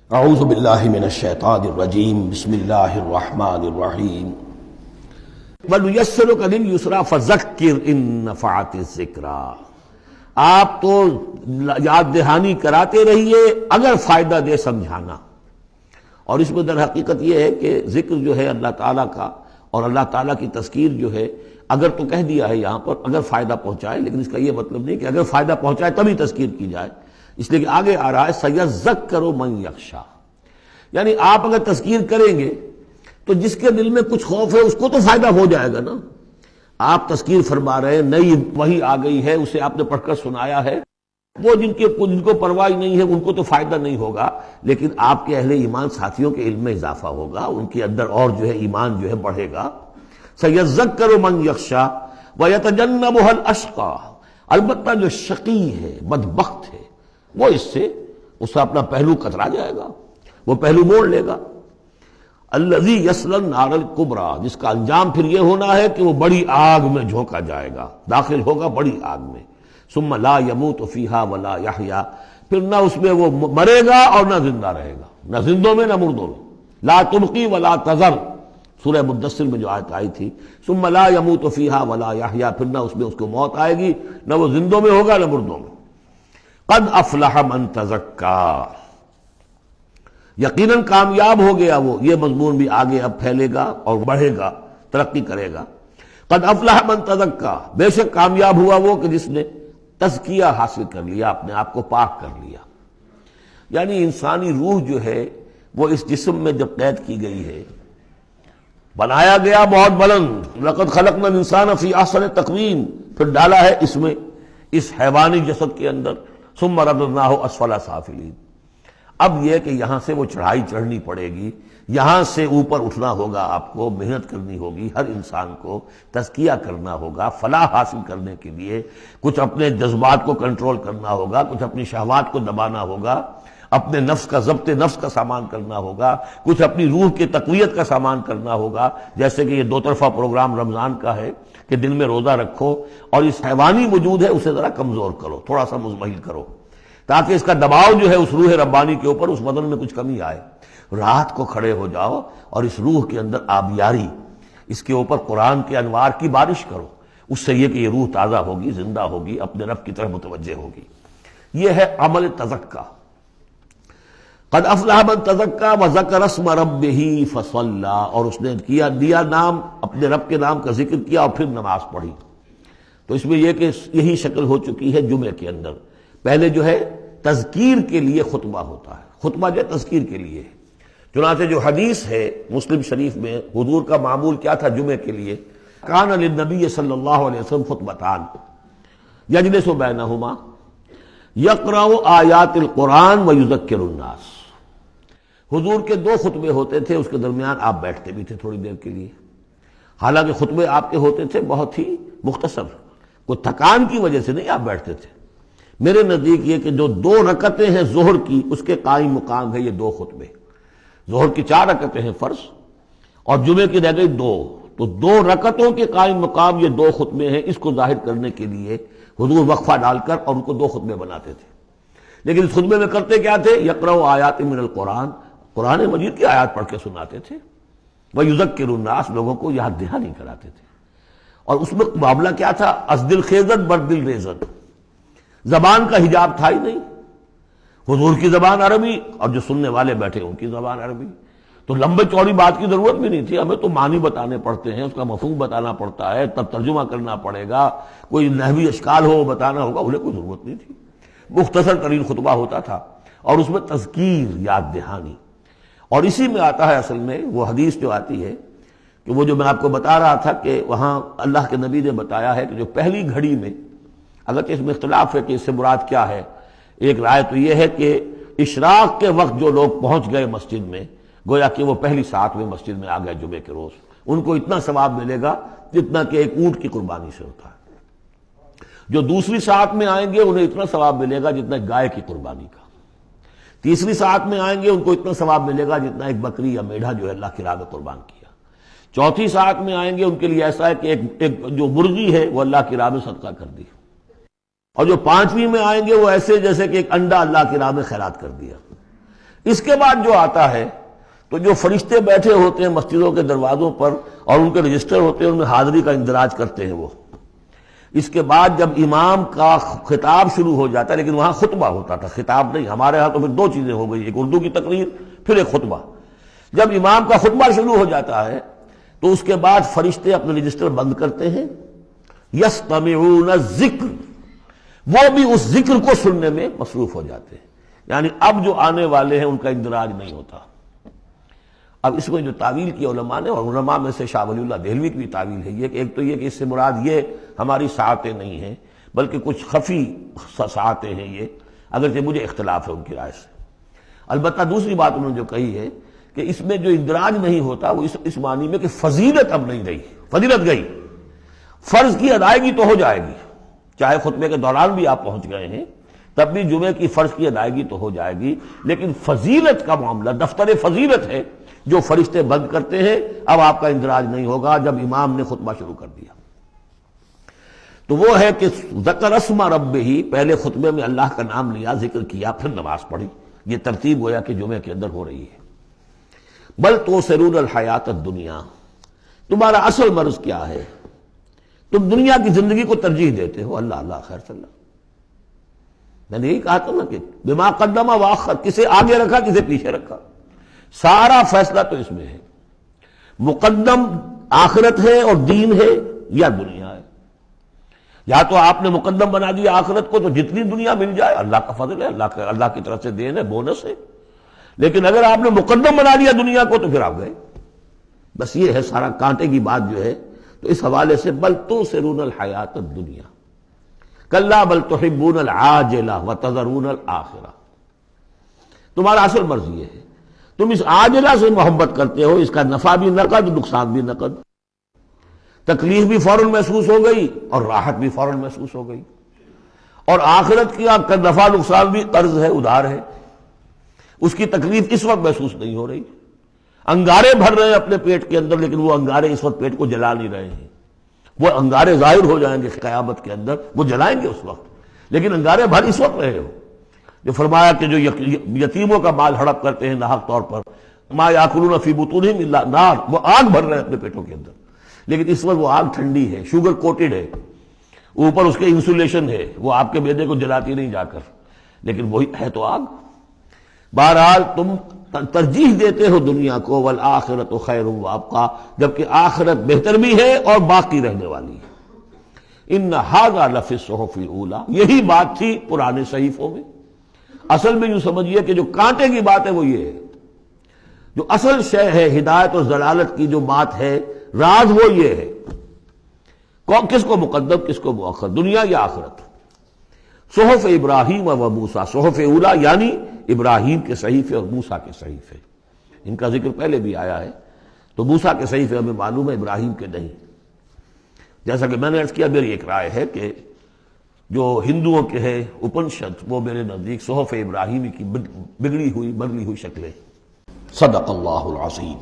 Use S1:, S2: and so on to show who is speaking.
S1: اعوذ باللہ من الشیطان الرجیم بسم اللہ الرحمن الرحیم وَنُيَسِّرُكَ لِلْيُسْرَىٰ فَذَكِّرْ إِن نَّفَعَتِ الذِّكْرَىٰ، آپ تو یاد دہانی کراتے رہیے اگر فائدہ دے سمجھانا۔ اور اس میں در حقیقت یہ ہے کہ ذکر جو ہے اللہ تعالیٰ کا اور اللہ تعالیٰ کی تذکیر جو ہے، اگر تو کہہ دیا ہے یہاں پر اگر فائدہ پہنچائے، لیکن اس کا یہ مطلب نہیں کہ اگر فائدہ پہنچائے تبھی تذکیر کی جائے، اس لیے کہ آگے آ رہا ہے سَيَذَّكَّرُ مَن يَخْشَىٰ، یعنی آپ اگر تذکیر کریں گے تو جس کے دل میں کچھ خوف ہے اس کو تو فائدہ ہو جائے گا نا۔ آپ تذکیر فرما رہے ہیں، نئی وحی آ گئی ہے، اسے آپ نے پڑھ کر سنایا ہے، وہ جن کو پرواہ نہیں ہے ان کو تو فائدہ نہیں ہوگا، لیکن آپ کے اہل ایمان ساتھیوں کے علم میں اضافہ ہوگا، ان کے اندر اور جو ہے ایمان جو ہے بڑھے گا۔ سَيَذَّكَّرُ مَن يَخْشَىٰ وَيَتَجَنَّبُهَا الْأَشْقَىٰ، البتہ جو شقی ہے، بدبخت ہے، وہ اس سے اپنا پہلو کترا جائے گا، وہ پہلو موڑ لے گا۔ الذی یصلی النار الکبریٰ، جس کا انجام پھر یہ ہونا ہے کہ وہ بڑی آگ میں جھونکا جائے گا، داخل ہوگا بڑی آگ میں۔ ثم لا یموت فیہا ولا یحییٰ، پھر نہ اس میں وہ مرے گا اور نہ زندہ رہے گا، نہ زندوں میں نہ مردوں میں۔ لا تبقی ولا تذر، سورہ مدثر میں جو آیت آئی تھی، ثم لا یموت فیہا ولا یحییٰ، پھر نہ اس میں اس کو موت آئے گی، نہ وہ زندوں میں ہوگا نہ مردوں میں۔ قد افلح من تزکیٰ، یقیناً کامیاب ہو گیا وہ، یہ مضمون بھی آگے اب پھیلے گا اور بڑھے گا، ترقی کرے گا۔ قد افلح من تزکیٰ، بے شک کامیاب ہوا وہ کہ جس نے تزکیہ حاصل کر لیا، اپنے آپ کو پاک کر لیا۔ یعنی انسانی روح جو ہے وہ اس جسم میں جب قید کی گئی ہے، بنایا گیا بہت بلند، لقد خلقنا الانسان فی احسن تقویم، پھر ڈالا ہے اس میں، اس حیوانی جسد کے اندر، ثم رددناہ اسفل سافلین۔ اب یہ کہ یہاں سے وہ چڑھائی چڑھنی پڑے گی، یہاں سے اوپر اٹھنا ہوگا، آپ کو محنت کرنی ہوگی، ہر انسان کو تزکیہ کرنا ہوگا، فلاح حاصل کرنے کے لیے کچھ اپنے جذبات کو کنٹرول کرنا ہوگا، کچھ اپنی شہوات کو دبانا ہوگا، اپنے نفس کا ضبط نفس کا سامان کرنا ہوگا، کچھ اپنی روح کی تقویت کا سامان کرنا ہوگا، جیسے کہ یہ دو طرفہ پروگرام رمضان کا ہے کہ دن میں روزہ رکھو اور اس حیوانی وجود ہے اسے ذرا کمزور کرو، تھوڑا سا مزمحل کرو، تاکہ اس کا دباؤ جو ہے اس روح ربانی کے اوپر، اس بدن میں کچھ کمی آئے۔ رات کو کھڑے ہو جاؤ اور اس روح کے اندر آبیاری، اس کے اوپر قرآن کے انوار کی بارش کرو، اس سے یہ کہ یہ روح تازہ ہوگی، زندہ ہوگی، اپنے رب کی طرف متوجہ ہوگی۔ یہ ہے عمل تزکیٰ۔ قد افلح من تزکیٰ وذکر اسم ربہ فصلی، اور اس نے دیا نام، اپنے رب کے نام کا ذکر کیا اور پھر نماز پڑھی۔ تو اس میں یہ کہ یہی شکل ہو چکی ہے جمعے کے اندر۔ پہلے جو ہے تذکیر کے لیے خطبہ ہوتا ہے، خطبہ جو ہے تذکیر کے لیے ہے۔ چنانچہ جو حدیث ہے مسلم شریف میں، حضور کا معمول کیا تھا جمعے کے لیے؟ کان للنبی صلی اللہ علیہ وسلم خطبتان یجلس بینہما یقرأ آیات القرآن ویذکر الناس، حضور کے دو خطبے ہوتے تھے، اس کے درمیان آپ بیٹھتے بھی تھے تھوڑی دیر کے لیے، حالانکہ خطبے آپ کے ہوتے تھے بہت ہی مختصر، کوئی تھکان کی وجہ سے نہیں آپ بیٹھتے تھے۔ میرے نزدیک یہ کہ جو 2 رکعتیں ہیں ظہر کی، اس کے قائم مقام ہے یہ 2 خطبے۔ ظہر کی 4 رکعتیں ہیں فرض، اور جمعے کی رہ گئی 2، تو 2 رکعتوں کے قائم مقام یہ 2 خطبے ہیں۔ اس کو ظاہر کرنے کے لیے حضور وقفہ ڈال کر اور ان کو 2 خطبے بناتے تھے، لیکن اس خطبے میں کرتے کیا تھے؟ یقرأ آیات من القرآن، قرآن مجید کی آیات پڑھ کے سناتے تھے، ویذکر الناس، لوگوں کو یاد دہانی کراتے تھے۔ اور اس میں معاملہ کیا تھا؟ از دل خیزت بر دل ریزت، زبان کا حجاب تھا ہی نہیں، حضور کی زبان عربی اور جو سننے والے بیٹھے ان کی زبان عربی، تو لمبے چوڑی بات کی ضرورت بھی نہیں تھی، ہمیں تو معنی بتانے پڑتے ہیں، اس کا مفہوم بتانا پڑتا ہے، تب ترجمہ کرنا پڑے گا، کوئی نحوی اشکال ہو وہ بتانا ہوگا، انہیں کوئی ضرورت نہیں تھی، مختصر ترین خطبہ ہوتا تھا، اور اس میں تذکیر، یاد دہانی۔ اور اسی میں آتا ہے اصل میں وہ حدیث جو آتی ہے کہ وہ جو میں آپ کو بتا رہا تھا کہ وہاں اللہ کے نبی نے بتایا ہے کہ جو پہلی گھڑی میں، اگرچہ اس میں اختلاف ہے کہ اس سے مراد کیا ہے، ایک رائے تو یہ ہے کہ اشراق کے وقت جو لوگ پہنچ گئے مسجد میں، گویا کہ وہ پہلی ساعت میں مسجد میں آ گئے جمعے کے روز، ان کو اتنا ثواب ملے گا جتنا کہ ایک اونٹ کی قربانی سے ہوتا ہے۔ جو دوسری ساعت میں آئیں گے انہیں اتنا ثواب ملے گا جتنا ایک گائے کی قربانی کا۔ تیسری ساعت میں آئیں گے ان کو اتنا ثواب ملے گا جتنا ایک بکری یا میڑھا جو ہے اللہ کی راہ میں قربان کیا۔ چوتھی ساعت میں آئیں گے ان کے لیے ایسا ہے کہ ایک جو مرغی ہے وہ اللہ کی راہ میں صدقہ کر دی، اور جو 5ویں میں آئیں گے وہ ایسے جیسے کہ ایک انڈا اللہ کی راہ میں خیرات کر دیا۔ اس کے بعد جو آتا ہے تو جو فرشتے بیٹھے ہوتے ہیں مسجدوں کے دروازوں پر اور ان کے رجسٹر ہوتے ہیں ان میں حاضری کا اندراج کرتے ہیں وہ. اس کے بعد جب امام کا خطاب شروع ہو جاتا ہے، لیکن وہاں خطبہ ہوتا تھا، خطاب نہیں. ہمارے ہاں تو پھر دو چیزیں ہو گئی، ایک اردو کی تقریر پھر ایک خطبہ. جب امام کا خطبہ شروع ہو جاتا ہے تو اس کے بعد فرشتے اپنے رجسٹر بند کرتے ہیں. یستمعون الذکر، وہ بھی اس ذکر کو سننے میں مصروف ہو جاتے ہیں. یعنی اب جو آنے والے ہیں ان کا اندراج نہیں ہوتا. اب اس میں جو تعویل کی علماء نے، اور علماء میں سے شاہ ولی اللہ دہلوی کی بھی تعویل ہے یہ کہ ایک تو یہ کہ اس سے مراد یہ ہماری ساعتیں نہیں ہیں بلکہ کچھ خفی ساعتیں ہیں یہ، اگرچہ مجھے اختلاف ہے ان کی رائے سے. البتہ دوسری بات انہوں نے جو کہی ہے کہ اس میں جو اندراج نہیں ہوتا وہ اس معنی میں کہ فضیلت اب نہیں رہی، فضیلت گئی. فرض کی ادائیگی تو ہو جائے گی، چاہے خطبے کے دوران بھی آپ پہنچ گئے ہیں تب بھی جمعے کی فرض کی ادائیگی تو ہو جائے گی، لیکن فضیلت کا معاملہ دفتر فضیلت ہے جو فرشتے بند کرتے ہیں. اب آپ کا اندراج نہیں ہوگا جب امام نے خطبہ شروع کر دیا. تو وہ ہے کہ ذکر اسم ربہ، پہلے خطبے میں اللہ کا نام لیا، ذکر کیا، پھر نماز پڑھی. یہ ترتیب گویا کہ جمعے کے اندر ہو رہی ہے. بل تؤثرون الحیات الدنیا، تمہارا اصل مرض کیا ہے؟ تم دنیا کی زندگی کو ترجیح دیتے ہو. اللہ اللہ خیر صلی اللہ، میں نے یہی کہا تھا نا کہ بما قدم واخر، کسے آگے رکھا کسے پیچھے رکھا، سارا فیصلہ تو اس میں ہے. مقدم آخرت ہے اور دین ہے یا دنیا ہے. یا تو آپ نے مقدم بنا دیا آخرت کو تو جتنی دنیا مل جائے اللہ کا فضل ہے، اللہ کی طرف سے دین ہے، بونس ہے. لیکن اگر آپ نے مقدم بنا دیا دنیا کو تو پھر آپ گئے. بس یہ ہے سارا کانٹے کی بات جو ہے. تو اس حوالے سے بل تؤثرون الحیات الدنیا کلا بل تحبون العاجلہ وتذرون الآخرہ، تمہارا اصل مرض یہ ہے تم اس عاجلہ سے محبت کرتے ہو، اس کا نفع بھی نقد نقصان بھی نقد، تکلیف بھی فوراً محسوس ہو گئی اور راحت بھی فوراً محسوس ہو گئی، اور آخرت کی نفع نقصان بھی قرض ہے، ادھار ہے، اس کی تکلیف اس وقت محسوس نہیں ہو رہی. انگارے بھر رہے ہیں اپنے پیٹ کے اندر لیکن وہ انگارے اس وقت پیٹ کو جلا نہیں رہے ہیں. وہ انگارے ظاہر ہو جائیں گے قیامت کے اندر، وہ جلائیں گے اس وقت، لیکن انگارے بھر اس وقت رہے ہو. جو فرمایا کہ جو یتیموں کا مال ہڑپ کرتے ہیں ناحق طور پر، ما یاکلون فی بطونہم الا نار، وہ آگ بھر رہے ہیں اپنے پیٹوں کے اندر، لیکن اس وقت وہ آگ ٹھنڈی ہے، شوگر کوٹڈ ہے، اوپر اس کے انسولیشن ہے، وہ آپ کے معدے کو جلاتی نہیں جا کر، لیکن وہی ہے تو آگ. بہرحال تم ترجیح دیتے ہو دنیا کو، والآخرۃ خیر وابقیٰ، جبکہ آخرت بہتر بھی ہے اور باقی رہنے والی ہے. ان ھذا لفی الصحف الاولی، یہی بات تھی پرانے صحیفوں میں. اصل میں یوں سمجھیے کہ جو کانٹے کی بات ہے وہ یہ ہے، جو اصل شے ہے ہدایت اور ضلالت کی جو بات ہے، راز وہ یہ ہے کس کو مقدم کس کو مؤخر، دنیا یا آخرت. صحف ابراہیم و موسیٰ، صحف اولا یعنی ابراہیم کے صحیفے اور موسیٰ کے صحیفے، ان کا ذکر پہلے بھی آیا ہے. تو موسیٰ کے صحیفے ہمیں معلوم ہے، ابراہیم کے نہیں. جیسا کہ میں نے عرض کیا، میری ایک رائے ہے کہ جو ہندوؤں کے ہے اپنشد، وہ میرے نزدیک صحف ابراہیمی کی بگڑی ہوئی بدلی ہوئی شکلیں. صدق اللہ العظیم.